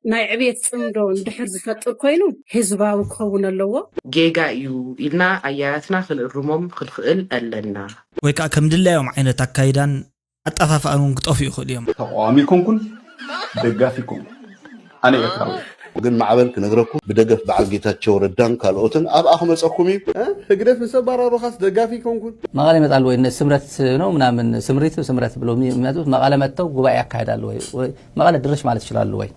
ናይ ዕቤት ጽምዶ እንድሕር ዝፈጥር ኮይኑ ህዝባዊ ክኸውን ኣለዎ ጌጋ እዩ ኢልና ኣያያትና ክንእርሞም ክንክእል ኣለና ወይ ከዓ ከም ድላዮም ዓይነት ኣካይዳን ኣጣፋፍኣኑን ክጠፍኡ ይኽእሉ እዮም ተቃዋሚ ኮንኩን ደጋፊ ኮንኩን ኣነ ኤርትራዊ ግን ማዕበል ክነግረኩም ብደገፍ በዓል ጌታቸው ረዳን ካልኦትን ኣብ ኣኹ መፀኩም እዩ ህግደት ንሰባራሩ ኻስ ደጋፊ ኮንኩን መቀለ ይመጣሉ ወይ ስምረት ነው ምናምን ስምረት ብሎ የሚመጡት መቀለ መጥተው ጉባኤ ያካሂዳሉ ወይ መቀለ ድረሽ ማለት ይችላሉ ወይ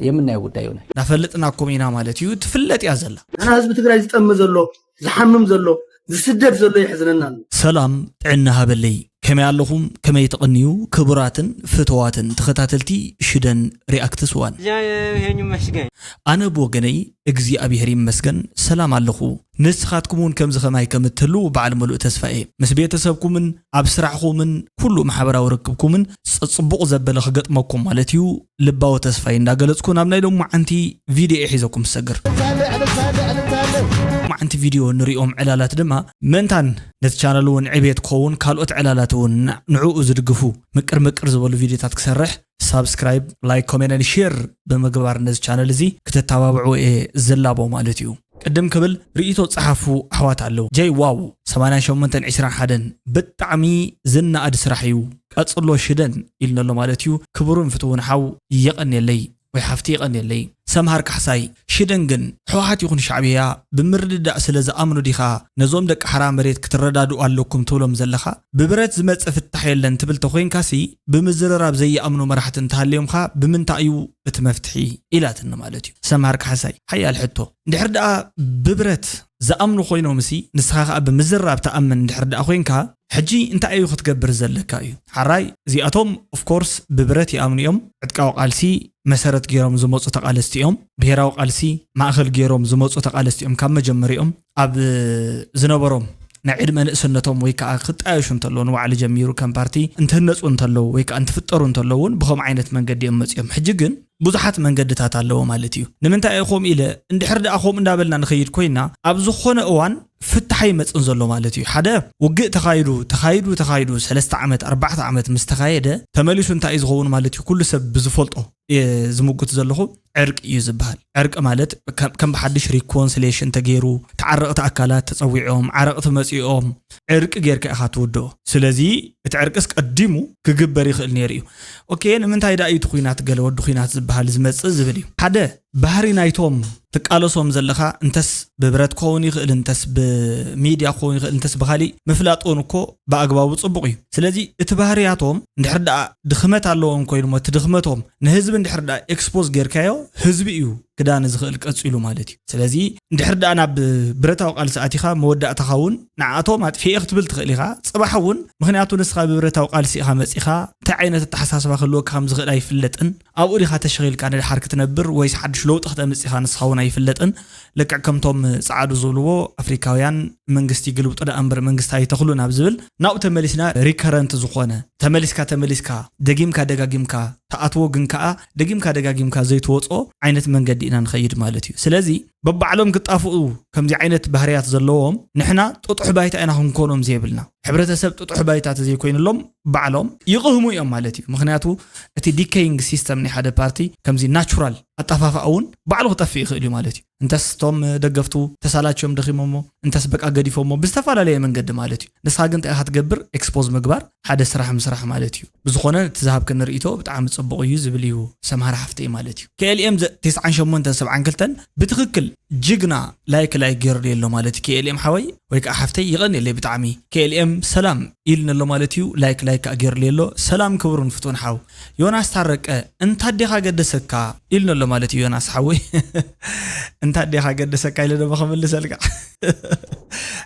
የምናየው ጉዳይ ነው ናፈልጥናኩም ኢና ማለት እዩ ትፍለጥ ያ ዘላ ኣና ህዝቢ ትግራይ ዝጠም ዘሎ ዝሓምም ዘሎ ዝስደድ ዘሎ ይሕዝነና ሰላም ጥዕና ሃበለይ كما ياللهم كما يتقنيو كبراتن فتواتن تختاتلتي شدن رياكتس وان أنا بوغني اجزي أبي هريم مسجن سلام علىكم نسخاتكمون كم زخماي كم تلو بعد ملء تسفائي مسبية تسبكم من أبسرعكم من كل محبرة وركبكم من صبق زبل خجت ماكم مالتيو لباو تسفائي ناقلتكم عمنا لهم مع أنتي فيديو إحيزكم السجر مع أنتي فيديو نريهم علالات دما منتان نتشانلون عبيت كون كالوت علالاتون نعوق زرقفو مكر زبالو فيديو تاتكسرح سابسكرايب لايك كومنت شير بمقبار نز channel زي كتتابعوا زلابو مالتيو قدم قبل رئيتو صحفو احوات علو جاي واو 8821 بطعمي زنا اد سرحيو قصلو شدن إلنا مالتيو كبرون فتون حاو يقن يلي ويحفتي يقن يلي سمهر كحساي شدنجن حوحات يكون شعبية بمرد سلز أمنو ديخا نزوم دك حرام بريد كتردادو قالوكم طولهم زلخا ببرات زمت في التحيل لن تبل تخوين كاسي بمزرراب زي أمنو مرحة انتهاليهم خا بمن تأيو اتمفتحي إلا تنمالتيو سمهر كحساي حيا الحتو دحرد ببرات زأمنو خوينو مسي نسخاخا بمزرراب تأمن دحرد أخوينكا حجي انت ايو ختقبر زلكا ايو حراي زي اتوم اوف كورس ببرتي امنيوم عدقاو قالسي مسارت جيروم زموصو تقالستيوم بهراو قالسي ماخل جيروم زموصو تقالستيوم كم مجمريوم اب زنبروم نعيد من سنتهم ويكا خطايش انتلون وعلى جميرو كان بارتي انتهنصو انتلو ويكا انت فطرو انتلون بخوم عينت منقد يمصيوم حجي ግን ብዙሓት መንገድታት ኣለዎ ማለት እዩ ንምንታይ ኢኹም ኢለ እንድሕር ደኣኹም እንዳበልና ንኸይድ ኮይና ኣብ ዝኾነ እዋን ፍትሓይ መፅን ዘሎ ማለት እዩ ሓደ ውግእ ተኻይዱ 3 ዓመት 4 ዓመት ምስ ተኻየደ ተመሊሱ እንታይ ዝኸውን ማለት እዩ ኩሉ ሰብ ብዝፈልጦ ዝምጉት ዘለኹ ዕርቅ እዩ ዝበሃል ዕርቅ ማለት ከም በሓድሽ ሪኮንሲሌሽን ተገይሩ ተዓረቕቲ ኣካላት ተፀዊዖም ዓረቕቲ መፂኦም ዕርቅ ጌርካ ኢኻ ትውድኦ ስለዚ እቲ ዕርቅስ ቀዲሙ ክግበር ይኽእል ነይሩ እዩ ኦኬ ንምንታይ ዳ እዩ ኩናት ገለ ወዲ ኩናት ዝበሃል ዝመፅእ ዝብል እዩ ሓደ ባህሪ ናይቶም تقالصهم زلخا انتس ببرد كوني خل انتس بميديا كوني خل انتس بخالي مفلاطونكو باغبابو صبقي سلازي اتبهرياتهم ندحرد دخمت اللهم كويل مو تدخمتهم نهزب ندحرد اكسبوز غيركايو حزب ايو كدان زخل قصيلو مالتي سلازي ندحرد انا ببرتاو قال ساعتيخا مودع تخاون نعاتهم في اختبل تخليخا صباحون مخنياتو نسخا ببرتاو قال سيخا مصيخا تعينه التحساسب خلو كم زخل ايفلطن ابو ديخا تشغيل كان حركه تنبر ويس حدش لو تخت مصيخا نسخاون يفلطن لك كمتم صعدو زولو افريكاويان منغستي قلبط دا امبر منغستاي تخلو نابزبل ناو تمليسنا ريكرنت زخونه تمليسكا دغيمكا تاعتو غنكا دغيمكا زيتوصو عينت منغد ኢና ንኸይድ ማለት እዩ ስለዚ በባዕሎም ክጣፍኡ ከምዚ ዓይነት ባህሪያት ዘለዎም ንሕና ጥጡሕ ባይታ ኢና ክንኮኖም ዘይብልና ሕብረተሰብ ጥጡሕ ባይታ ዘይኮይንሎም ባዕሎም ይቕህሙ እዮም ማለት እዩ ምክንያቱ እቲ ዲኬይንግ ሲስተም ናይ ሓደ ፓርቲ ከምዚ ናቹራል ኣጣፋፋውን ባዕሉ ክጠፍእ ይኽእል እዩ ማለት እዩ እንተስ ቶም ደገፍቱ ተሳላቸውም ደኺሞሞ እንተስ በቃ ገዲፎሞ ብዝተፈላለየ መንገዲ ማለት እዩ ንስኻ ግን እንታይ ክትገብር ኤክስፖዝ ምግባር ሓደ ስራሕ ማለት እዩ ብዝኾነ ትዛሃብ ክንርኢቶ ብጣዕሚ ጽቡቕ እዩ ዝብል እዩ ሰምሃር ሓፍተይ ማለት እዩ KLM 9872 بتخكل جigna لايك غير له مالتي KLM حوي ويك حفتي يغني اللي بتعمي KLM سلام إلنا له مالتيو لايك غير له سلام كبرون فتون حاو يوناس تارك انت ديخا قد سكا إلنا له مالتي يوناس حوي انت ديخا قد سكا إلنا بخمل لسلك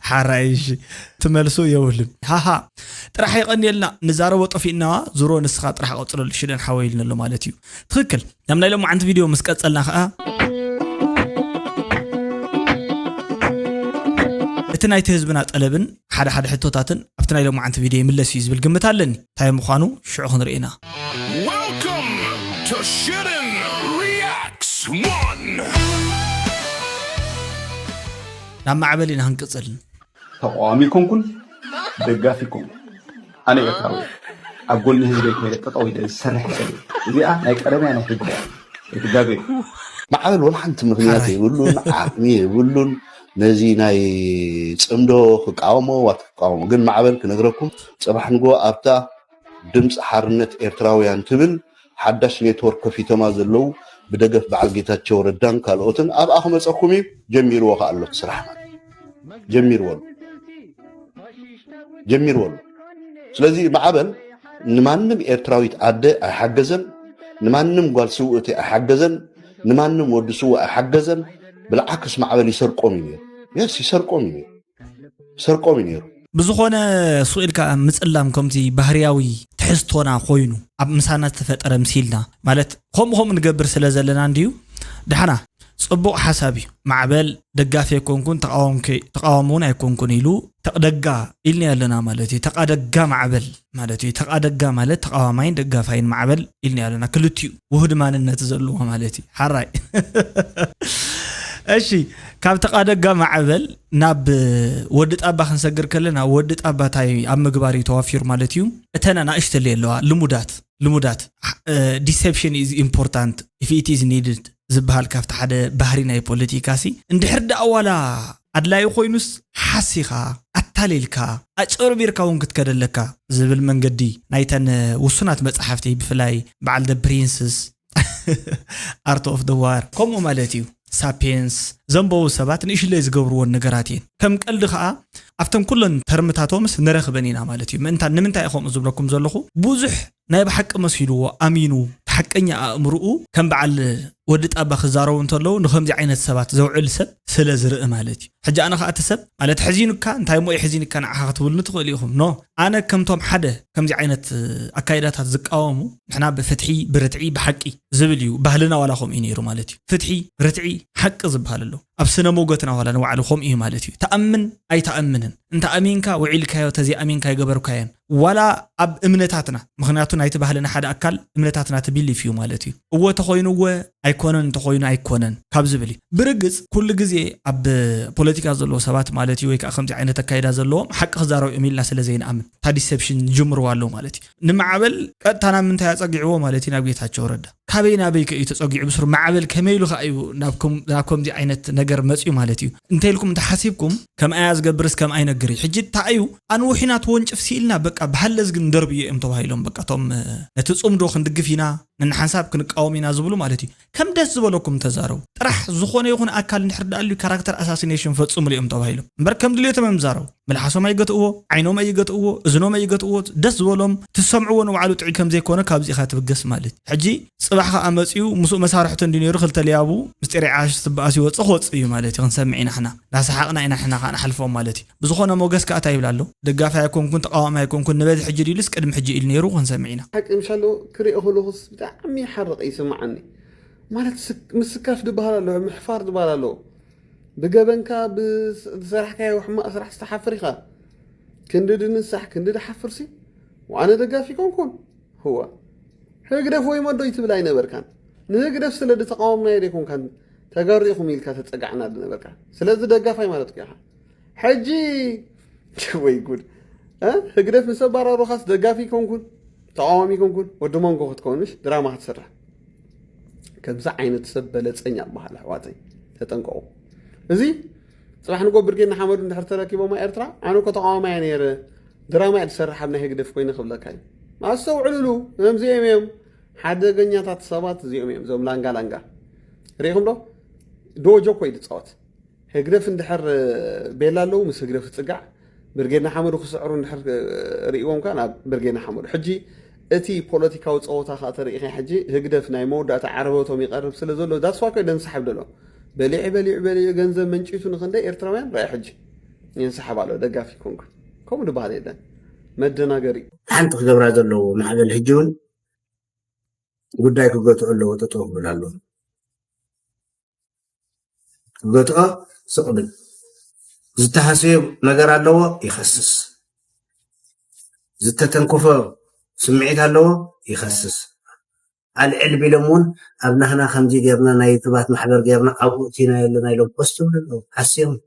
حرايش تملسو يولم ها ترح يغني لنا نزارو وطفينا زورو نسخات راح اوصلوا لشدن حوي إلنا له مالتيو تخكل نمنا لهم عند فيديو مسقصلنا خا اتناي تهزبنا طلبن حدا حتوتاتن افتناي لهم عند فيديو ملس يزبل قمت علني تاي مخانو شعو خنرينا Welcome to Shidden Reacts 1 نعم عبالينا هنقصل تقوامي كونكن دغافي كون انا يكاو اقول لي هزبي كيلت قوي ده سرح زي ناي قربنا نحج معبل ولا حنت مغنيات يقولون عقمي يقولون نزيناي صمدو كقاومو واتقاومو ግን معبل كنغركم صباح نغو ابتا ድምፅ ሓርነት ኤርትራውያን ትብል ሓዳሽ ኔትወርክ ከፊቶማ ዘለው ብደገፍ በዓል ጌታቸው ረዳን ካልኦትን ኣብ ኣኹ መፀኹም ጀሚርዎ ካሎ ስራሕ ጀሚርዎ ስለዚ ማዕበል ንማንም ኤርትራዊት ኣደ ኣይሓገዘን ንማንም ጓል ስውእቲ ኣይሓገዘን ንማንም ወዲ ስው ኣይሓገዘን ብልዓክስ ማዕበል ይሰርቆም እዩ ብዝኾነ ስኡልካ ምፅላም ከምቲ ባህርያዊ ትሕዝቶና ኮይኑ ኣብ ምሳና ዝተፈጠረ ምሲልና ማለት ከምኡ ንገብር ስለ ዘለና እንድዩ ድሓና ጽቡቕ ሓሳብ እዩ ማዕበል ደጋፊ ኣይኮንኩን ተቃዋሙን ኣይኮንኩን ኢሉ ተቕደጋ ኢልና ያለና ማለት እዩ ተቃደጋ ማዕበል ማለት እዩ ተቃደጋ ማለት ተቃዋማይን ደጋፋይን ማዕበል ኢልና ያለና ክልቲኡ ውህድ ማንነት ዘለዎ ማለት እዩ ሓራይ እሺ ካብ ተቃደጋ ማዕበል ናብ ወዲ ጣባ ክንሰግር ከለና ወዲ ጣባታይ ኣብ ምግባር ተዋፊሩ ማለት እዩ እተና ናእሽተለ ኣለዋ ልሙዳት deception is important if it is needed ዝበሃል ካብቲ ሓደ ባህሪ ናይ ፖለቲካ ሲ እንድሕር ዳኣዋላ ኣድላይ ኮይኑስ ሓሲኻ ኣታሊልካ ኣጭርቢርካ እውን ክትከደለካ ዝብል መንገዲ ናይተን ውሱናት መጽሓፍቲ ብፍላይ በዓል ደ ፕሪንስስ art of the war ከምኡ ማለት እዩ ሳፒየንስ ዘንበው ሰባት ንእሽለይ ዝገብርዎ ነገራት እየን ከም ቀልዲ ከዓ ኣብተን ኩለን ተርምታቶምስ ንረኽበን ኢና ማለት እዩ ንምንታይ ኢኹም ዝብለኩም ዘለኹ ብዙሕ ናይ ብሓቂ መሲልዎ ኣሚኑ ተሓቀኛ ኣእምርኡ ከም በዓል ወዲ ጣባ ክዛረቡ እንተለዉ ንከምዚ ዓይነት ሰባት ዘውዕል ሰብ ስለ ዝርኢ ማለት እዩ ሕጂ ኣነ ከዓ እተሰብ ማለት ሕዚንካ እንታይ ሞ ሕዚንካ ንዓኻ ክትብልኒ ትኽእል ኢኹም ኖ ኣነ ከምቶም ሓደ ከምዚ ዓይነት ኣካይዳታት ዝቃወሙ ንሕና ብፍትሒ ብርትዒ ብሓቂ ዝብል እዩ ባህልና ዋላ ከምኡ እዩ ነይሩ ማለት እዩ ፍትሒ ርትዒ ሓቂ ዝበሃል ኣሎ ኣብ ስነ ሞገትና ዋላ ንባዕሉ ከምኡ እዩ ማለት እዩ ተኣምን ኣይተኣምንን እንተ ኣሚንካ ውዒልካዮ ተዚ ኣሚንካ ይገበርካየን ዋላ ኣብ እምነታትና ምክንያቱ ናይቲ ባህልና ሓደ ኣካል እምነታትና ትቢሊፍ እዩ ማለት እዩ እወ ተኮይኑወ ኣይኮነን እንተኮይኑ ኣይኮነን ካብ ዝብል ብርግጽ ኩሉ ግዜ ኣብ ፖለቲካ ዘለዎ ሰባት ማለት እዩ ወይ ከዓ ከምዚ ዓይነት ኣካይዳ ዘለዎም ሓቂ ክዛረቡ ኢልና ስለ ዘይንኣምን ታ ዲሰፕሽን ጅምሩ ኣለዎ ማለት እዩ ንማዕበል ቀጥታና ምንታይ ኣጸጊዕዎ ማለት እዩ ናብ ጌታቸው ረዳ ካበይ ናበይ ከዩ ተጸጊዑ ብስሩ ማዕበል ከመይሉ ከዩ ናብ ከምዚ ዓይነት ነገር መጽዩ ማለት እዩ እንተይልኩም እንተሓሲብኩም ከም ኣያ ዝገብርስ ከም ኣይነግሪ ሕጂ ታዩ ኣንውሒናት ወንጭፍ ሲልና በቃ ባህለዝ ግን ደርብየ እም ተባሂሎም በቃ ቶም ነቲ ጽምዶ ክንድግፊና ንሓንሳብ ክንቃወሚና ዝብሉ ማለት እዩ ከም ደስ ዝበለኩም ተዛረቡ ጥራሕ ዝኾነ ይኹን ኣካል ንሕርዳሉ ካራክተር አሳሲኔሽን ፈጽሙ ሊኦም ተባሂሎም እምበር ከም ድልየቶም መምዛረቡ መልሓሶም ኣይገጥዎ ዓይኖም ኣይገጥዎ እዝኖም ኣይገጥዎ ደስ ዝበሎም ትሰምዕዎ ንባዕሉ ጥዒ ከም ዘይኮነ ካብዚ ኢኻ ትብገስ ማለት ሕጂ ጽባሕ ከዓ መጽዩ ምስኡ መሳርሕቱ እንዲነሩ ክልተ ሊያቡ ምስጢር ዓሽ ትባኣሲ ወጽ እዩ ማለት እዩ ክንሰምዒና ሕና ዳሰሓቅና ኢና ሕና ከዓ ንሓልፎም ማለት እዩ ብዝኾነ ሞገስ ከዓ ታይብላሎ ደጋፋ ኣይኮንኩን ተቃዋማ ኣይኮንኩን ንበዝ ሕጂ ዲልስ ቅድም ሕጂ ኢል ነይሩ ክንሰምዒና ሓቂ ምሻሎ ክሪኦ ከለኹስ ብጣዕሚ ይሓርቕ ይስምዓኒ ማለት ምስካፍ ድበሃል ኣሎ ምሕፋር ድበሃል ኣሎ ብገበንካ ብስራሕካዮ ሕማቕ ስራሕ ዝተሓፍር ኢኻ ክንዲ ድንሳሕ ክንዲ ድሓፍርሲ ወኣነ ደጋፊ ኮንኩን هو ህግደፍ ወይ መዶ ይትብል ኣይነበርካን ንህግደፍ ስለ ተቃወምና ይደኩንካን ተጋሪኹም ኢልካ ተጸጋዕና ድነበርካ ስለዚ ደጋፋይ ማለት ኢኻ ሕጂ ወይ ጉድ ህግደፍ ንሰባራሮኻስ ደጋፊ ኮንኩን ተቃዋሚ ኮንኩን ወድሞንኮ ክትኮንሽ ድራማ ክትሰርሕ ከምዛ ዓይነት ሰብ በለጸኛ በሃል ኣሕዋተይ ተጠንቀቑ እዚ ጽባሕ ንጎ ብርጌና ሓመዱ እንድሕር ተረኪቦማ ኤርትራ ኣነ ከተቃዋማያ ነይረ ድራማ ይሰርሕ ኣብ ናይ ህግደፍ ኮይኑ ክብለካ እዩ ኣስተውዕልሉ እምዚኦም እዮም ሓደገኛታት ሰባት እዚኦም እዮም ዞም ላንጋ ሪኢኹም ዶ ዶጆ ኮይ ድፃወት ህግደፍ እንድሕር ቤላ ኣለዉ ምስ ህግደፍ ትጽጋዕ ብርጌና ሓመዱ ክስዕሩ እንድሕር ርኢዎም ካ ናብ ብርጌና ሓመዱ ሕጂ እቲ ፖለቲካዊ ፀወታ ካ ተርእኻ ሕጂ ህግደፍ ናይ መወዳእታ ዓረበቶም ይቀርብ ስለ ዘሎ ዳስዋኮ ደንሰሓብ ደሎ በሊዕ ገንዘብ መንጭቱ ንክንደይ ኤርትራውያን ራይ ሕጂ ينسحب على دقافي كونغ كم دبار يدن مدنا قري حنت خبر هذا لو محل الهجون قداي كقطع له وتطوف بالهلو قطع سقبل زت حسيب نجار له يخسس زت تنكفر سمعت له يخسس العلم لمون ابننا خمجي جابنا نايتبات محبر جابنا اوتينا يلنا يلو بوستو حسيم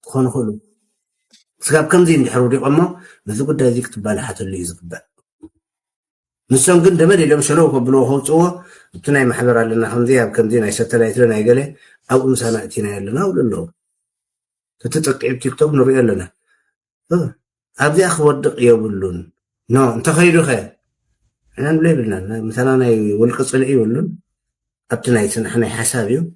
تكون خلو سكاب كم زين حرودي أما بذو قد ذيك تبالي حتى اللي يزقبال نسان قد دمري لهم شلوه بلوه هوتوه تناي محبر لنا خمزي أب كم دينا يستلايت لنا يقله أو إنسان أتينا لنا أو لله تتقعب تيك توك نريد لنا أبدي أخوض يقولون نو أنت خير خير أنا نبلي بلنا مثلا أنا والقصة اللي يقولون أبتنا يسنحنا حسابيو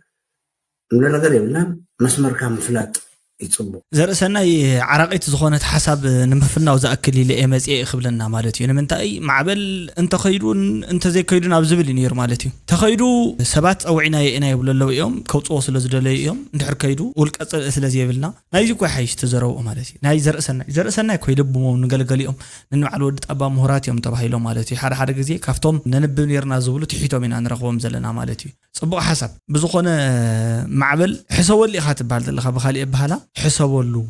نبلنا قريب لنا مسمر كان فلات يتصبوا زرسناي عراقيت زخونت حساب نمفنا وزاكل لي امزي خبلنا مالتي انا منتاي معبل انت خيدون انت زي كيدون ابزبل نير مالتي تخيدو سبات او عناي انا يبللو يوم كوصو سلازدلي يوم اندحر كيدو والقصل سلازي يبلنا نايزي كو حيش تزرو مالتي ناي زرسناي كو يلبمو نغلغليوم ننو على ود طبا مهرات يوم تبايلو مالتي حدا غزي كافتوم ننب نيرنا زبلو تحيتو من نرخوم زلنا مالتي صبو حساب بزخونه معبل حسولي خاتبال دلخ بخالي بحالا حسبولو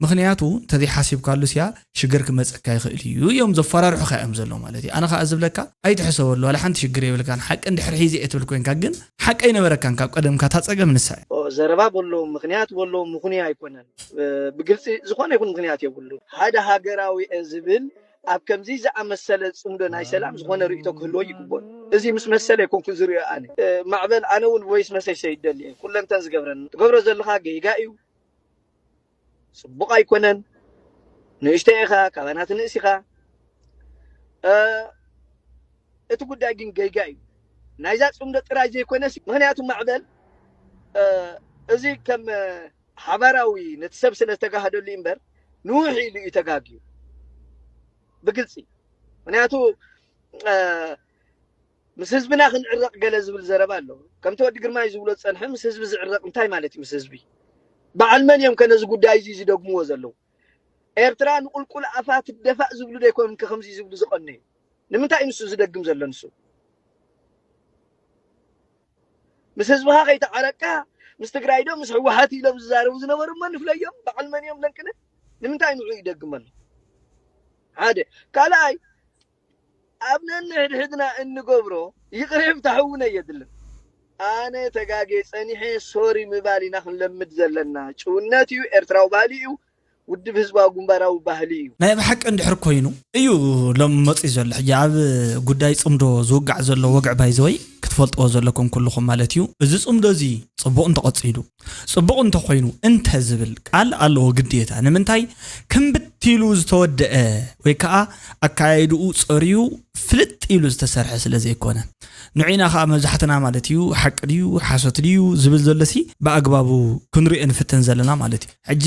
مخنياتو تدي حاسب قالو سيا شجرك مصكا يخيل يوم زفرارحو خايم زلو مالتي انا خازبلكا اي تحسبولو ولا حنت شجر يبلكان حق اندحر حيزي اتبل كوين كاغن حق اي نبركان كا قدم كا تاصغم نساي زربا بولو مخنيات بولو مخنيا يكونن بغلص زخونه يكون مخنيات يبولو هذا هاغراوي ازبل اب كمزي زعمسل صمدو ناي سلام زخونه ريتو كلو يكبون ازي مس مسل يكون كزري اني معبل انا ون فويس مسج سيدلي كلن تنزغبرن تغبر زلخا غيغايو صبقا يكونن نشتيخا كانات نسيخا اتو غداي غين غيغايو نايزا صمدو طراجي يكونس مخنياتو معبل ازي كم حبراوي نتسبسل استغاهدلي امبر نوحي لي يتغاغيو بقلصي منياتو مسزبنا خنعرق قال زبل زرب الله كم تودي قرماي زبلو تصنح مسزب زعرق انتاي مالتي مسزبي بعل من يوم كان زغ غداي زي دغمو زلو ኤርትራን ቁልቁል አፋት ደፋ ዝብሉ ደይኮን ከ50 ዝብሉ ዝቀነ ንምንታይ እንሱ ዝደግም ዘለንሱ مسزبها غيت عرقا مستقرايدو مس حوحات يلو زارو زنبر من فليوم بعل من يوم لنكنه ንምንታይ ንዑ ይደግመን عادي كالاي ابنن هدنا انغبرو يقرب تحونه يدلن انا تغاغي صنيحه سوري مبالينا خن لمد زلنا چوناتيو ارتراو باليو ود بهزبا غمبراو ባህሊዩ ናይ بحق እንድሕር ኮይኑ እዩ ለመጽ ይዘል ሕጃብ ጉዳይ ጽምዶ ዝወጋዕ ዘሎ ወግዕ ባይዘይ ክትፈልጥዎ ዘለኩም ኩልኩም ማለት እዩ እዚ ጽምዶ እዚ ጽቡቕ እንተቀጽይሉ ጽቡቕ እንተኮይኑ እንተ ዝብል ቃል ኣለዎ ግዴታ ንምንታይ ከምብትሉ ዝተወደአ ወይ ከዓ አካይዱ ጽሪዩ ፍልጥ ኢሉ ዝተሰርሐ ስለዘይኮነ ንዒና ኻ መዝሓትና ማለት እዩ ሓቅ ድዩ ሓሶት ድዩ ዝብል ዘለሲ በአግባቡ ክንሪእ እንፍተን ዘለና ማለት እዩ ሕጂ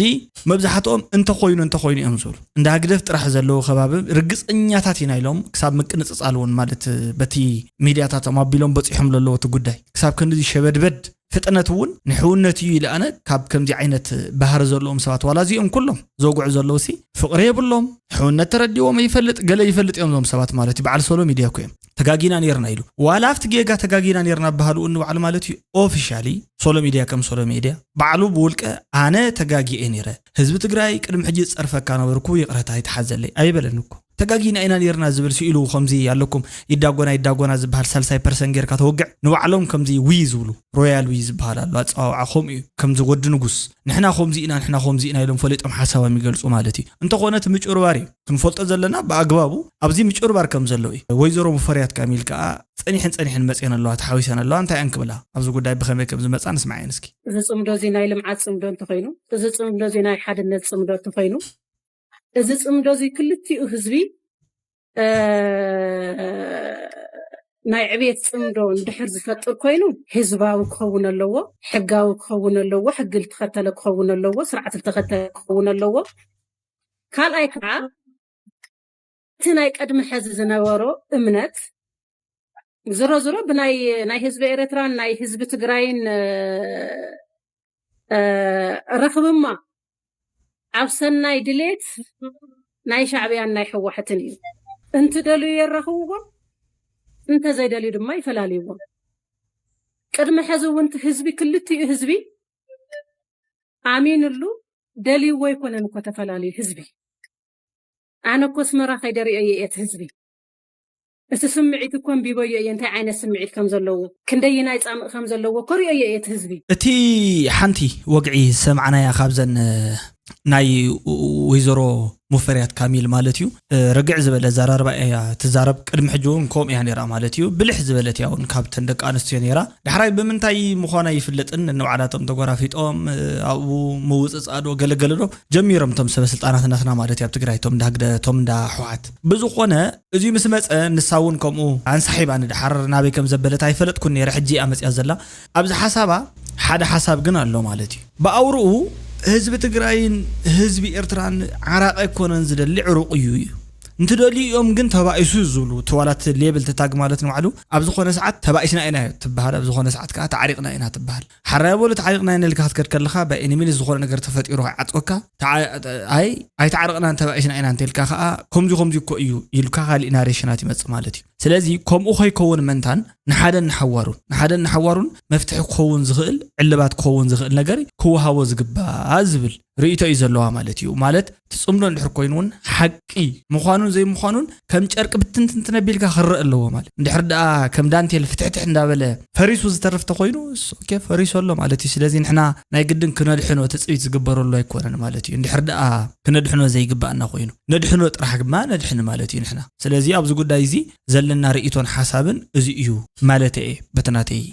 መብዛሕትኦም እንተ ኮይኑ እዮም ዝብሉ እንዳግደፍ ጥራሕ ዘለዎ ከባቢ ርግጽኛታት ኢና ኢሎም ክሳብ ምቅንጽጻልውን ማለት በቲ ሚድያታት ማቢሎም በጽሖም ዘለዎ ጉዳይ ክሳብ ክንዲ ሸበድበድ ፍጥነቱን ንሕውነቱ ይላነ ካብ ከምዚ ዓይነት ባህር ዘለዎም ሰባት ዋላዚኦም ኩሎም ዘጉዕ ዘለውሲ ፍቅሪ የብሎም ሕውነት ተረዲዎም ይፈልጥ ገለ ይፈልጥ እዮም ሰባት ማለት በዓል ሶሎ ሚድያ ኮይም ተጋጊና ነርና ኢሉ ዋላፍት ጌጋ ተጋጊና ነርና ባህሉ እንባዓል ማለት ኦፊሻሊ ሶሎ ሚድያ ከም ሶሎ ሚድያ በዓሉ ብውልቀ አነ ተጋጊኤ ነረ ህዝብ ትግራይ ቅድም ሕጂ ጸርፈካ ነበርኩ ይቅረታ ይተሓዘለይ አይበለንኩ ተጋጊና ኢና ነርና ዝብል ሲኢሉ ከምዚ ያለኩም ይዳጎና ዝባል 30% ጌርካ ተወግዕ ንባዕሎም ከምዚ ዊ ዝብሉ ሮያል ዊ ዝባል አሉ አጻዋዓኹም እዩ ከምዚ ወድ ንጉስ ንሕና ከምዚ ኢና ኢሎም ፈሊጦም ሓሳብ የሚገልጹ ማለት እዩ እንተኾነት ምጭርባሪ ክንፈልጦ ዘለና በአግባቡ ኣብዚ ምጭርባር ከም ዘሎ እዩ ወይዘሮ ሙፈሪያት ካሚል ከዓ ጸኒሕን መጽየን ኣለዋ ተሓዊሰን ኣለዋ እንታይ አንክብላ ኣብዚ ጉዳይ ብኸመይ ከም ዝመጻ ንስማዓይ እስኪ እዚ ጽምዶ እዚ ናይ ልምዓት ጽምዶ እንተኮይኑ እዚ ጽምዶ እዚ ናይ ሓድነት ጽምዶ እንተኮይኑ እዚ ጽምዶ እዚ ክልቲኡ ህዝቢ ናይ ዕቤት ጽምዶ እንድሕር ዝፈጥር ኮይኑ ህዝባዊ ክኸውን ኣለዎ ሕጋዊ ክኸውን ኣለዎ ሕጊ ልተኸተለ ክኸውን ኣለዎ ስርዓት ልተኸተለ ክኸውን ኣለዎ ካልኣይ ከዓ እቲ ናይ ቀድሚ ሕዚ ዝነበሮ እምነት ዝሮ ብናይ ህዝቢ ኤርትራን ናይ ህዝቢ ትግራይን ረኽብማ ኣብ ሰናይ ድሌት ናይ ሻዕብያን ናይ ሕወሓትን እዩ እንት ደልዩ የረኽብዎም እንተ ዘይደልዩ ድማ ይፈላልይዎም ቅድሚ ሕዚ እውን ህዝቢ ክልቲኡ ህዝቢ ኣሚንሉ ደልዩ ይኮነን እኮ ተፈላልዩ ህዝቢ ኣነ እኮ ስመራ ከይደሪኦ የት ህዝቢ እቲ ስምዒት እኮ ቢቦዮ እንታይ ዓይነት ስምዒት ከም ዘለዎ ክንደይ ናይ ጻምእ ከም ዘለዎ ኮሪዮ የት ህዝቢ እቲ ሓንቲ ወግዒ ሰምዓናያ ካብዘን ናይ ወይዘሮ مفريات كامل مالتيو رجع زبل زرارب تزارب قدم حجون كوم يعني را مالتيو بلح زبلت ياون كابتن دق انستيو نيرا دحراي بمنتاي مخانا يفلطن انه عاداتهم تغرافيطوم او موصص ادو ገለገለዶ ጀሚሮም ቶም ሰበስልጣናት ናትና ማለት ያብ ትግራይ ቶም ዳግደቶም ዳ ሑዓት ብዙኾነ እዚ ምስ መፀ ንሳውን ከምኡ አንሳሒባ ንድሓር ናበይ ከም ዘበለት አይፈለጥኩን ነረ ሕጂ አመጽያ ዘላ ኣብዚ ሓሳባ ሓደ ሓሳብ ግን ኣሎ ማለት እዩ በአውሩኡ ህዝብ ትግራይን ህዝብ ኤርትራን ዓራቀ ኮነን ዝደሊ ዕሩቅ እዩ እንትደሊኦም ግን ተባይሱ ዝብሉ ተዋላት ሌብል ተታግ ማለት ነው አሉ ኣብዚ ኮነ ሰዓት ተባይስና ኢና ትበሃል ኣብዚ ኮነ ሰዓት ካ ታሪቅና ኢና ትበሃል ሓራይ ቦለ ታሪቅና ኢና ልካ ትከድከልካ በእኒሚል ዝኮነ ነገር ተፈጢሩ ዓጥቆካ አይ ታሪቅና ተባይስና ኢና እንተልካ ካ ከምዚ እኮ እዩ ይልካ ካሊ ናሬሽናት ይመጽ ማለት እዩ ስለዚ ከምኡ ኸይከውን መንታን ንሓደን ንሓዋሩን መፍትሕ ክኸውን ዝኽእል ዕልባት ክኸውን ዝኽእል ነገር ክወሃቦ ዝግባእ ዝብል ርእይቶ እዩ ዘለዋ ማለት እዩ ማለት ትጽምዶ እንድሕር ኮይኑን ሓቂ ምዃኑን ዘይምዃኑን ከም ጨርቅ ብትንትን ትነቢልካ ክርእ ኣለዎ ማለት እንድሕር ደኣ ከም ዳንቴል ፍትሕትሕ እንዳበለ ፈሪሱ ዝተረፍተ ኮይኑ ኦኬ ፈሪሱ ኣሎ ማለት እዩ ስለዚ ንሕና ናይ ግድን ክነድሕኖ ተጽቢት ዝግበረሉ ኣይኮነን ማለት እዩ እንድሕር ደኣ ክነድሕኖ ዘይግባእና ኮይኑ ነድሕኖ ጥራሕ ግማ ነድሕን ማለት እዩ ንሕና ስለዚ ኣብዚ ጉዳይ እዚ ዘለና ርእይቶን ሓሳብን እዚ እዩ ማለት እዩ በተናተይ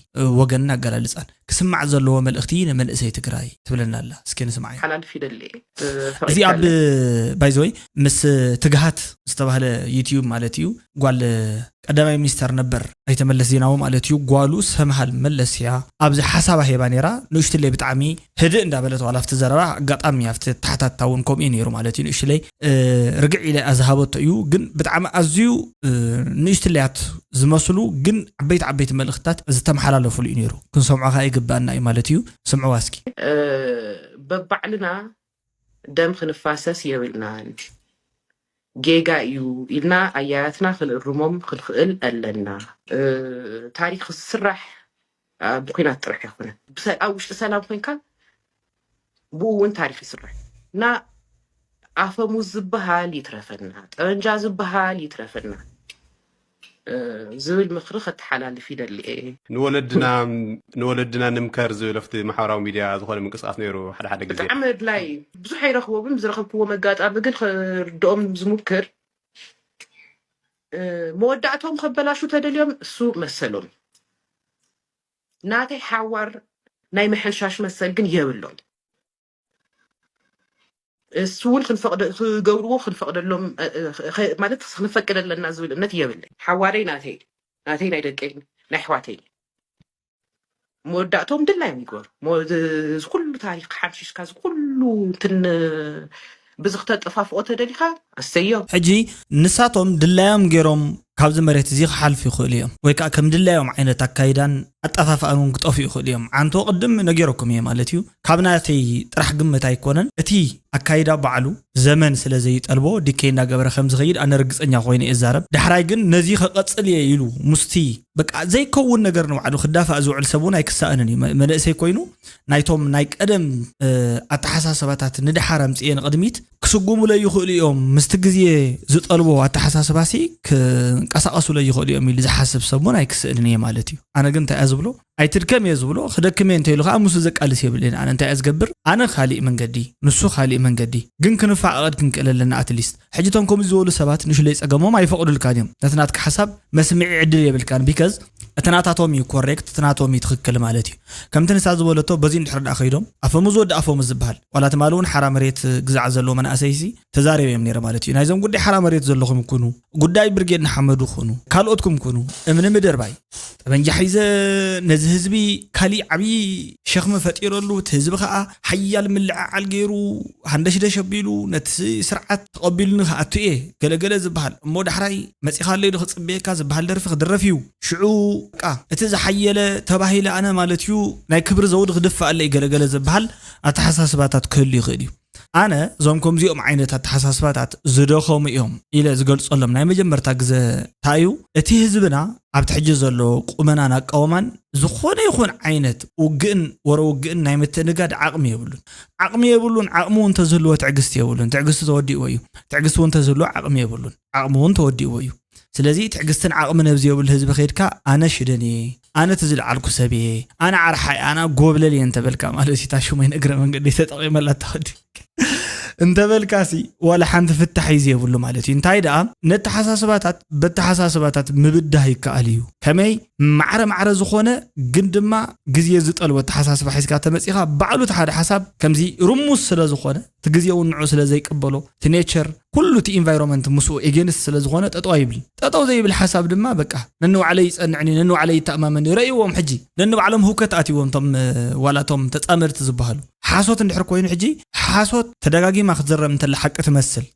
ወገንና አገላልጻን كسمع زلوا ملأختي نملأسي تقرأي تبلنا الله سكين سمعي حلال في دلي زي عب بايزوي مس تجهات استبهله يوتيوب مالتيو قال قدامي مستر نبر أي تملس زيناو مالتيو قالوا سمحل ملسيا أبز حسابه هيبانيرا نشت اللي بتعمي هدئ دابلت ولا في زرارة قطعمي في تحت التاون كوم إنيرو مالتيو نشت اللي رجع إلى أذهبت يو جن بتعمي أزيو نشت اللي عت زمسلو جن عبيت ملأختات زتم حلال فول إنيرو كن سمعها بأننا إمالتيو سمعوا واسكي ببعلنا دم خنفاسس يولنا جيجا يو إلنا آياتنا خل الرموم خل ألنا تاريخ السرح بقينا ترح يا أخونا بس أوش سلام وين كان بوون تاريخ السرح نا عفوا مزبها اللي ترفنا انجاز بها اللي ترفنا زول مخرخة حلال في دلي نولدنا نمكر زول في محاورة ميديا زخون من قصص نيرو حدا جزء عمد لاي بزح يرخوا بمزرخوا هو مقاط أبقى دوم زمكر مودعتهم خبلاشو تدا اليوم سوق مسلون ناتي حوار ناي محل شاش مسل جن يولون السول خنفقد جورو خنفقد لهم ما تخنفقد لنا زول النت يولي حواري ناتي نايدقين نحواتي مودعتهم دلايم يقول كل تاريخ حمشيش كاز كله تن بزغت طفاف اوت دليخا السيو حجي نساتهم دلايم غيروم ካብዚ መሬት እዚ ሓልፍ ይኽእል እዮም ወይ ከዓ ከም ድላዮም ዓይነት አካይዳን አጣፋፋኑን ክጠፍ ይኽእል እዮም አንቶ ቅድም ነገርኩም እየ ማለት እዩ ካብናተይ ጥራሕ ግምት አይኮነን እቲ አካይዳ ባዕሉ ዘመን ስለዘይጠልቦ ዲኬና ገበረ ከም ዝኸይድ አነ ርግፀኛ ኮይነ እዛረብ ድሕራይ ግን ነዚ ከቀጽል ይሉ ሙስቲ በቃ ዘይከውን ነገር ነው ባዕሉ ክዳፋ ዝውዕል ሰቡን አይክሳእንን መለእሰይ ኮይኑ ናይቶም ናይ ቀደም አተሐሳሰባታት ንድሓራም ጽየን ቅድሚት ክስጉሙ ላይ ይኽእል እዮም ምስቲ ግዜ ዝጠልቦ አተሐሳሰባሲ ቀሳቀሱ ላይ ይኽእል እዮም ኢሉ ዝሓስብ ሰቡን አይክስእልን እየ ማለት እዩ አነ ግን ተያዝብሎ አይትድከም የዝብሎ ክደክመ እንተይሉ ከዓ ሙስ ዘቃልስ ይብልን አነ እንታይ አዝገብር አነ खाሊእ መንገዲ ንሱ खाሊእ መንገዲ ግን ክንፋቀድ ክንቀለለና አትሊስት ሕጅቶም ከም ዝወሉ ሰባት ንሽለይ ጸገሞም አይፈቅዱልካን እዮም ነትናትክ ሐሳብ መስምዒ ዕድል የብልካን ቢካዝ እተናታቶም ይኮሬክት እተናቶም ይትክክል ማለት እዩ ከም ትንሳ ዝበለቶ በዚ እንድሕርዳ ኸይዶም አፈሙዝ ወድ አፈሙዝ ዝብሃል ወላት ማሉን ሓራ መሬት ግዛዕ ዘሎ መናእሰይሲ ተዛሪበም ነይረ ማለት እዩ ናይዞም ጉዳይ ሓራ መሬት ዘለኹም ኩኑ ጉዳይ ብርጌድ ንሓመዱ ኩኑ ካልኦትኩም ኩኑ እምነ ምድር ባይ ጠበንጃ ሒዘ ነዚ ህዝቢ ካሊ ዓቢ ሸኽመ ፈጢረሉ ህዝቢ ከዓ ሓያል ምልዓዓል ገይሩ ሃንደሽደሽ ኣቢሉ ነቲ ስርዓት ተቐቢሉን ከዓ እትየ ገለገለ ዝብሃል እሞ ዳሕራይ መፂኻ ለይዶ ክፅበየካ ዝብሃል ደርፊ ክድረፍ እዩ ሽዑ ቃ እቲ ዝሓየለ ተባሂለ ኣነ ማለት እዩ ናይ ክብሪ ዘውድ ክድፋእ ኣለይ ገለገለ ዝብሃል ኣተሓሳስባታት ክህሉ ይኽእል እዩ አነ ዞም ከምዚኦም ዓይነት አተሐሳስባታት ዝደኸሙ እዮም ኢለ ዝገልጾሎም ናይ መጀመርታ ግዜ ታዩ እቲ ህዝብና ኣብ ትሕጂ ዘሎ ቁመናን አቃወማን ዝኾነ ይኹን ዓይነት ውግእን ወረውግእን ናይ ምትንጋድ ዓቕሚ የብሉን ዓቕሙ እንተዝህልዎ ትዕግስቲ የብሉን ትዕግስቲ ተወዲእዎ እዩ ትዕግስቲ እንተዝህልዎ ዓቕሚ የብሉን ዓቕሙ ተወዲእዎ እዩ ስለዚ ትዕግስትን ዓቕምን ኣብዚ የብል ህዝቢ ኸይድካ አነ ሽደኒ አነ ትዝልዓልኩ ሰቤ አነ ዓርሓይ አነ ጎብለል እንተበልካ ማለት ሲታሹመይ ነገረ መንገዲ ተጠቂመላ ተኸዲ انت بالكاسي ولا حنت فتح يزيبلو مالتي انتاي دا نتحساسباتات بتحساسباتات مبده يكاليو كمي معره زخونه قندما غزيه زطل وتحساسب حيسكا تمصيخا بعلو تحاد حساب كمزي رموس سلا زخونه تغزيو نعو سلا زي قبلو تنيتشر كله تي انفايرمنت مسو ايجنس سلا زخونه ططو يبل ططو زي بالحساب دما بقى ننو علي يصنعني ننو علي تامامن ريوم حجي ننو بعلم هوكت اتيوم تم ولا تم تتصامرت زبحلو حاسوت اندحر كوين حجي حاسوت تدغاغي ما خزرم انت الحق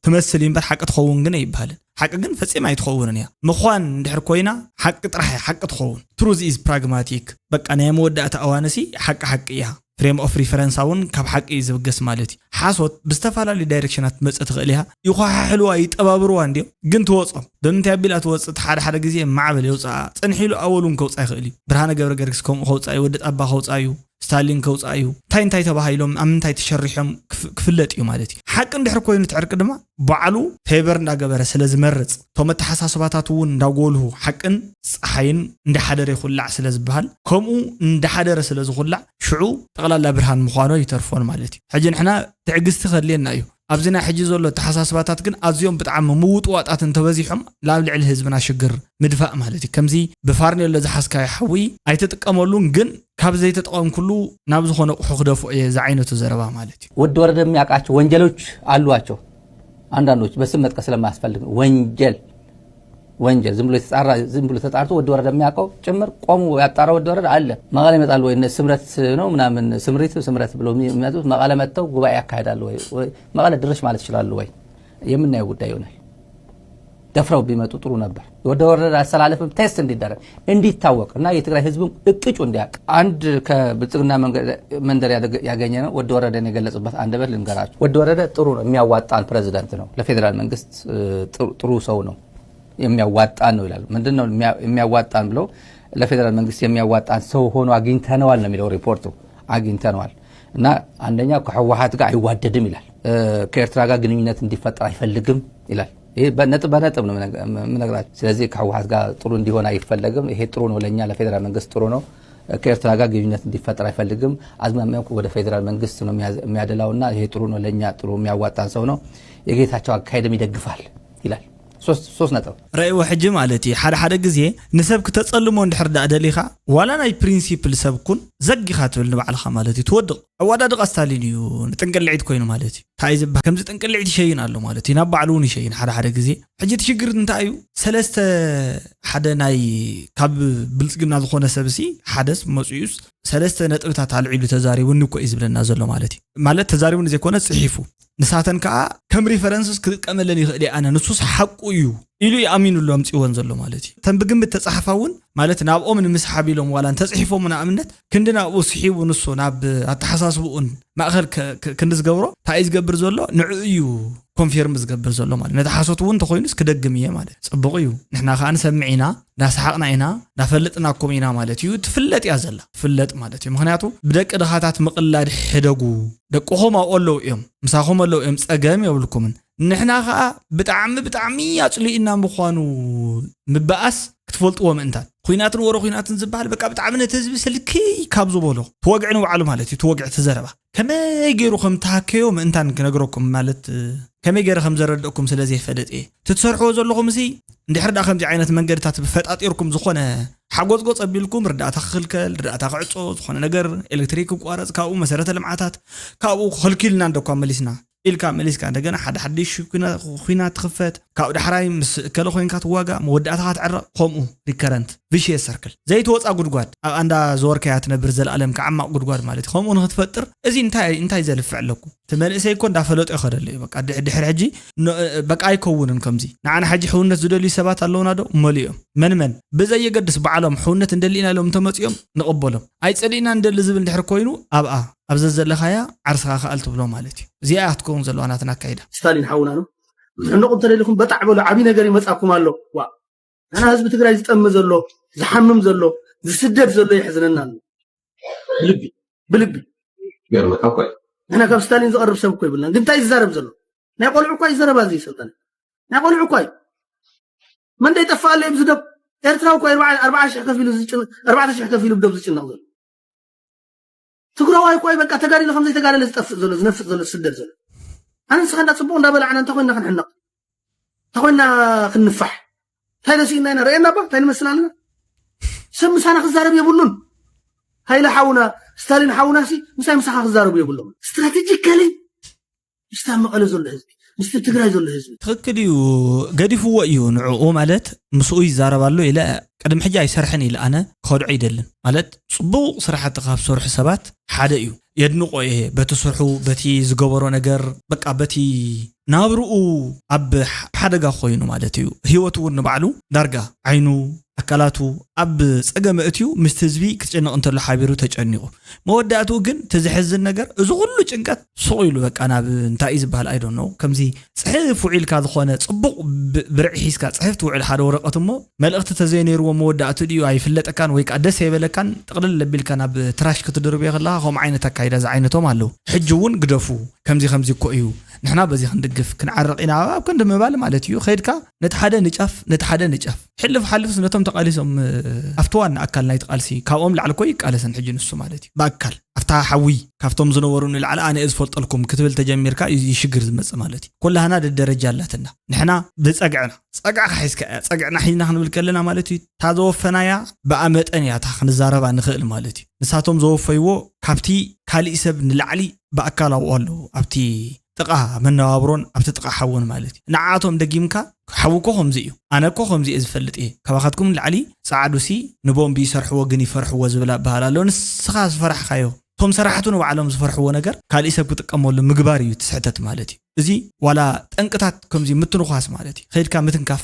تمثل ينبر حق تخون غن يبحال حق غن فصيم يتخونن يا مخوان اندحر كوينا حق طرح حق تخون تروز از براغماتيك بقى انا مودات اوانسي حق يا فريم اوف ريفرنساون كاب حق يزبغس مالتي حاسوت بستفالالي دايركشنات مصت خليها يخوا حلوا يطبابروا اندي غن توصم دمت يابيلا توصت حد غزي معبل يوصا صنحيلو اولون كوصا يخلي برهانه ገብረ ገርግስ كوم خوصا يودت ابا خوصا يو ستالين كوصا يو تاين تباهيلوم امنتاي تشريحهم كفلت يو مالتي حق اندحر كوين تعرق دما بعلو فيبر እንዳገበረ ስለዝመርጽ ቶም ተሐሳስባታቱን እንዳጎልሁ حقን ፀሐይን እንደሐደረ ይخلع ስለዝበሃል ከምኡ እንደሐደረ ስለዝخلع ሽዑ ጠቅላላ ብርሃን ምዃኖ ይተርፎን ማለትي ሕጂ ንሕና ትዕግስቲ خلينا እዩ ኣብዝና ሕጂ ዘሎ ተሐሳስባታት ግን ኣዝዮም ብጣዕሚ ምውጥዋጣት እንተበዚሖም ላብ ልዕሊ ህዝብና ሽግር ምድፋእ ማለትي ከምዚ ብፋርኔሎ ዝሓስካይ ሓዊ ኣይተጥቀመሉን ግን ካብ ዘይተጠቀም ኩሉ ናብ ዝኾነ ቁሑ ክደፉ የዛይነቱ ዘረባ ማለትي ወድ ወረደ የሚያቃቸው ወንጀሎች አሏቸው አንዳንዶች በስም መጥቀስ ስለማያስፈልግ ወንጀል ዝም ብሎ ተጣርቶ ወድ ወረደ የሚያቀው ጭምር ቆሙ ያጣራ ወድ ወረደ አለ መቀለ ይመጣል ወይ ስምረት ነው ምናምን ስምረት ብሎ የሚያጡት መቀለ መጥተው ጉባኤ ያካሂዳሉ ወይ መቀለ ድረሽ ማለት ይችላል ወይ የምናየው ጉዳይ ይሆናል ደፍረው ቢመጡ ጥሩ ነበር ወደ ወረደ አሰላለፍም ቴስት እንዲደረግ እንዲታወቅና የትግራይ ህዝብም እቅጩ እንዲያቅ አንድ ከብልጽግና መንደር ያገኘ ነው ወደ ወረደ የገለጸበት አንደበት ልንገራችሁ ወደ ወረደ ጥሩ ነው የሚያዋጣን ፕሬዝዳንት ነው ለፌደራል መንግስት ጥሩ ሰው ነው የሚያዋጣን ነው ይላል ምንድነው የሚያዋጣን ብለው ለፌደራል መንግስት የሚያዋጣን ሰው ሆኖ አግኝተነዋል ነው የሚለው ሪፖርቱ አግኝተነዋል እና አንደኛ ከህወሓት ጋር አይዋደድም ይላል ከኤርትራ ጋር ግንኙነት እንዲፈጠር አይፈልግም ይላል ይሄ በነጥብ ነው ምንግራችሁ ስለዚህ ከህወሓት ጋር ጥሩ እንዲሆን አይፈልግም ይሄ ጥሩ ነው ለኛ ለፌደራል መንግስት ጥሩ ነው ከኤርትራ ጋር ግንኙነት እንዲፈጠር አይፈልግም አዝማሚያው ወደ ፌደራል መንግስት ነው የሚያደላውና ይሄ ጥሩ ነው ለኛ ጥሩ የሚያዋጣን ሰው ነው የጌታቸው አካሄድም ይደግፋል ይላል ሶስት ነጥብ رأي وحجي مالتي حد غزي نسب كتصلمو اندحر دادليخا ولا ناي برينسيبل سبكون زغيخا تبل بعلخا مالتي تودق اوادا دقستالينيو نتنقلعيد كوينو مالتي تايز كمز تنقلعيد شيء الله مالتي نبعلون شيء حد غزي حجي تشغر انتايو سلسته حد ناي كاب بلصغنا زخونه سبسي حدث مصيوس سلسته نطبتا تعلعيلو تزاريو نكو يزبلنا زلو مالتي مالت تزاريو زي كونه صحيفو نساتن كا كم ريفرنسز كقملني خدي انا نصوص حقو يو ኢሉ ያሚኑ ሎም ጽወን ዘሎ ማለትي ተንብግም ተጻሐፋውን ማለት ናብኦ ምን መስሓብ ኢሎም ዋላ ተጽሒፎም ና እምነት ክንድናኡ ስሒቡ ንሶ ናብ አተሐሳስቡን ማእኸል ክንዝገብሮ ታይዝ ገብር ዘሎ ንዑዩ ኮንፊርም ዝገብር ዘሎ ማለት ነተሐሰቱውን ተኮይኑስ ክደግምየ ማለት ጽብቁ እዩ ንሕና ካን ሰምዒና ዳስሓቅና ኢና ዳፈልጥና ኮሚና ማለት እዩ ትፍለጥ ያዘላ ፍለጥ ማለት እዩ ምክንያቱ ብደቅ ድኻታት መቅላድ ሕደጉ ደቆሆም ኣለው እዮም ምሳኹም ኣለው እዮም ጸገም ይብልኩምን نحنا خا بتعمي يطلينا مخانو مباس كتفلطو منتان خويناتن ورو خويناتن زبال بقى بتعمنه تزب سلكي كابزو بولو توقعنو على مالتي توقع تزربا كما يغيرو خم تاكيو منتان كنغركم مالت كما يغير خم زردكم سلازي فدت ايه تتسرحو زلكم سي اندحر دا خمزي عينت منغدታት بفጣጢርኩም ዝኾነ ሓጎዝጎጽ አቢልኩም ርዳታ ክልከል ርዳታ ክዕጾ ዝኾነ ነገር ኤሌክትሪክ ቋረጽ ካኡ መሰረተ ልምዓታት ካኡ ክልኪልና እንደኳ መሊስና إلكا مليسكا عندنا حدش كنا تخفت كأود حرايم كله خوين كات واجا مودعتها تعرق قومه ريكرنت فيشي سيركل زي توص أقول عند زور كياتنا برزل ألم كعم أقول مالتي خم ونخد فتر إذا انتهي زي الفعلكم تمام سيكون دافلوت آخر اللي بقى دحر حجي بقى يكونن كمزي نعنا حجي حونة زدلي سبات اللون هذا مليهم من بزي يقدس بعلم حونة ندلينا لهم تمتيهم نقبلهم أي تسألينا ندل زبل دحر كوينو أبقى أبزز لخيا عرسها خالت بلو مالتي زياتكم زلواناتنا كايدا ستالين حاونا نقول ترى لكم بتعبوا عبينا قري مساكم الله وا انا حزب تግራይ ዝጠምዘሎ ዝሐምም ዘሎ ዝስደብ ዘሎ ይحزننا بلبي يرمك اكو انا كم ستالين زقرب سب كوي بلنا انت يزرب ዘሎ ናይ ቆልዑ ኮይ ዘረባ እዚ ስልጣን ናይ ቆልዑ ኮይ من دا يطفى اللي بزدب ኤርትራው ኮይ 4000 ከፊሉ ዝጭን 4000 ከፊሉ ብደብ ዝጭን ነው ትግራዋይ ኮይ በቃ ተጋሪ ለኸም ዘይ ተጋሪ ለዝጠፍእ ዘሎ ዝነፍጥ ዘሎ ዝስደብ ዘሎ أنا نسخن تصبون دابل عنا تخوينا خنحنق تخوينا خنفح هذا سينا أنا رأينا با تاني مثلا سم سانا خزارب يبولون هاي لا حاونا ستالين حاونا سي مسا مسا خزارب يبولون استراتيجيكالي يستعمل على زول الحزب مستتقرأ زول الحزب ትክክል እዩ ገዲፍዎ እዩ ንዕኡ ማለት ምስኡ ይዛረባሉ ኢለ ቀደም ሕጂ ኣይሰርሐን ኢለ ኣነ ከድዑ ይደልን ማለት ጽቡቕ ስራሕቲ ካብ ዝሰርሑ ሰባት ሓደ እዩ የድንቆ እየ በቲ ስርሑ በቲ ዝገበሮ ነገር በቃ በቲ ናብርኡ ኣብ ሓደጋ ኮይኑ ማለት እዩ ህይወቱ እውን ንባዕሉ ዳርጋ ዓይኑ ኣካላቱ ኣብ ፀገም እትዩ ምስቲ ህዝቢ ክትጨነቕ እንተሎ ሓቢሩ ተጨኒቑ መወዳእቱ ግን ተዝሕዝን ነገር እዚ ኩሉ ጭንቀት ሱቕ ኢሉ በቃ ናብ እንታይ እዩ ዝበሃል ኣይ ዶንት ኖ ከምዚ ፅሕፍ ውዒልካ ዝኾነ ፅቡቕ ብርዒ ሒዝካ ፅሕፍቲ ውዒል ሓደ ወረቐት እሞ መልእኽቲ ተዘይነይርዎ መወዳእቱ ድዩ ኣይፍለጠካን ወይ ከዓ ደስ ኣይበለካን ጥቕልል ለቢልካ ናብ ትራሽ ክትድርብ ከለካ ከምኡ ዓይነት ኣካይዳ ዝዓይነቶም ኣለዉ ሕጂ እውን ግደፉ ከምዚ እኮ እዩ ንሕና በዚ ክንድግፍ ክንዓርቕ ኢና ኣብ ክንዲ ምባል ማለት እዩ ኸይድካ ነቲ ሓደ ንጫፍ ሓልፍ ነቶም ተቃሊሶም ኣፍተዋና ኣካል ናይ ተቃልሲ ካብኦም ላዕሊ ኮይ ቃለሰን ሕጂ ንሱ ማለት እዩ በኣካል ኣፍታ ሓዊ ካብቶም ዝነበሩ ንላዕሊ ኣነ ዝፈልጠልኩም ክትብል ተጀሚርካ ይሽግር ዝመጽእ ማለት እዩ ኩላህና ደረጃ ኣለትና ንሕና ብፀግዕና ፀግዕካ ሒዝካ ፀግዕና ሒዝና ክንብል ከለና ማለት እዩ ታዘወፈናያ ብኣመጠን እያ ክንዛረባ ንኽእል ማለት እዩ ንሳቶም ዘወፈይዎ ካብቲ ካልእ ሰብ ንላዕሊ በኣካል ኣብኡ ኣለዉ ኣብቲ ጥቃ መነባብሮን ኣብቲ ጥቃ ሓውን ማለት እዩ ንዓቶም ደጊምካ ሓውኮ ከምዚ እዩ ኣነኮ ከምዚ እየ ዝፈልጥ እየ ካባኻትኩም ንላዕሊ ፃዓዱሲ ንቦምቢ ይሰርሕዎ ግን ይፈርሕዎ ዝብል ኣባህል ኣሎ ንስኻ ዝፈራሕካዮ ቶም ሰራሕቱ ንባዕሎም ዝፈርሕዎ ነገር ካልእ ሰብ ክጥቀመሉ ምግባር እዩ ትስሕተት ማለት እዩ እዚ ዋላ ጠንቅታት ከምዚ ምትንኳስ ማለት እዩ ኸይድካ ምትንካፍ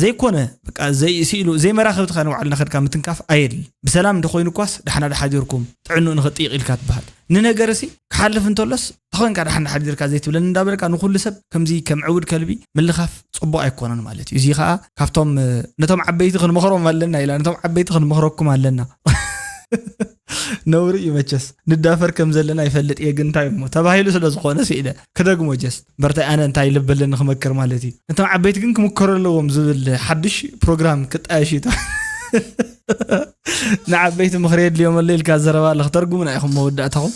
ዘይኮነ በቃ ዘይሲሉ ዘይመራኸብትካ ንባዕልና ኸይድካ ምትንካፍ ኣይል ብሰላም እንደኮይኑኳስ ድሓና ድሓዲርኩም ጥዕኑ ንኽጥይቕ ኢልካ ትበሃል ንነገርሲ ክሓልፍ እንተሎስ ተኾንካ ድሓና ሓዲርካ ዘይትብለን እንዳበልካ ንኩሉ ሰብ ከምዚ ከም ዕውድ ከልቢ ምልኻፍ ጽቡቕ ኣይኮነን ማለት እዩ እዚ ከዓ ካብቶም ነቶም ዓበይቲ ክንመኽሮም ኣለና ኢላ ነቶም ዓበይቲ ክንመኽረኩም ኣለና ነውሪ ይመቸስ ንዳፈር ከም ዘለና ይፈልጥ ግን እንታይ ሞ ተባሂሉ ስለ ዝኾነ ሲኢለ ከደግሞ ጀስ በርታይ ኣነ እንታይ ልበልን ንኽመክር ማለት እዩ ነቶም ዓበይቲ ግን ክምከረለዎም ዝብል ሓድሽ ፕሮግራም ክጣየሽታ ንዓበይቲ ምኽሪ የድልዮም ኣሎ ኢልካ ዘረባ ለኽተርጉሙና ኢኹም መወዳእታኹም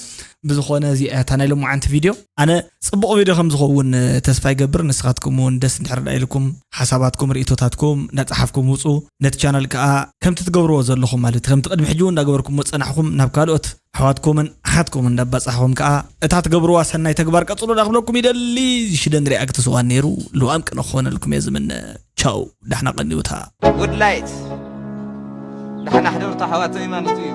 ብዝኾነ እዚኣታ ናይ ሎሙዓንቲ ቪድዮ ኣነ ጽቡቕ ቪድዮ ከም ዝኸውን ተስፋ ይገብር ንስኻትኩም እውን ደስ እንድሕር ኢልኩም ሓሳባትኩም ርእቶታትኩም እናፅሓፍኩም ውፁ ነቲ ቻናል ከዓ ከምቲ ትገብርዎ ዘለኹም ማለት ከምቲ ቅድሚ ሕጂ እውን እንዳገበርኩም ወፀናሕኩም ናብ ካልኦት ኣሕዋትኩምን ኣሓትኩምን እንዳባፅሕኩም ከዓ እታ ትገብርዋ ሰናይ ተግባር ቀፅሉ ዳኽብለኩም ይደሊ ሽደን ሪኣክት ስዋን ነይሩ ልዋም ቅነ ክኾነልኩም እየ ዝምነ ቻው ዳሕና ቀኒውታ ጉድ ላይት ዳሕና ሕደርታ ኣሕዋት ኢማንስቱ እዩ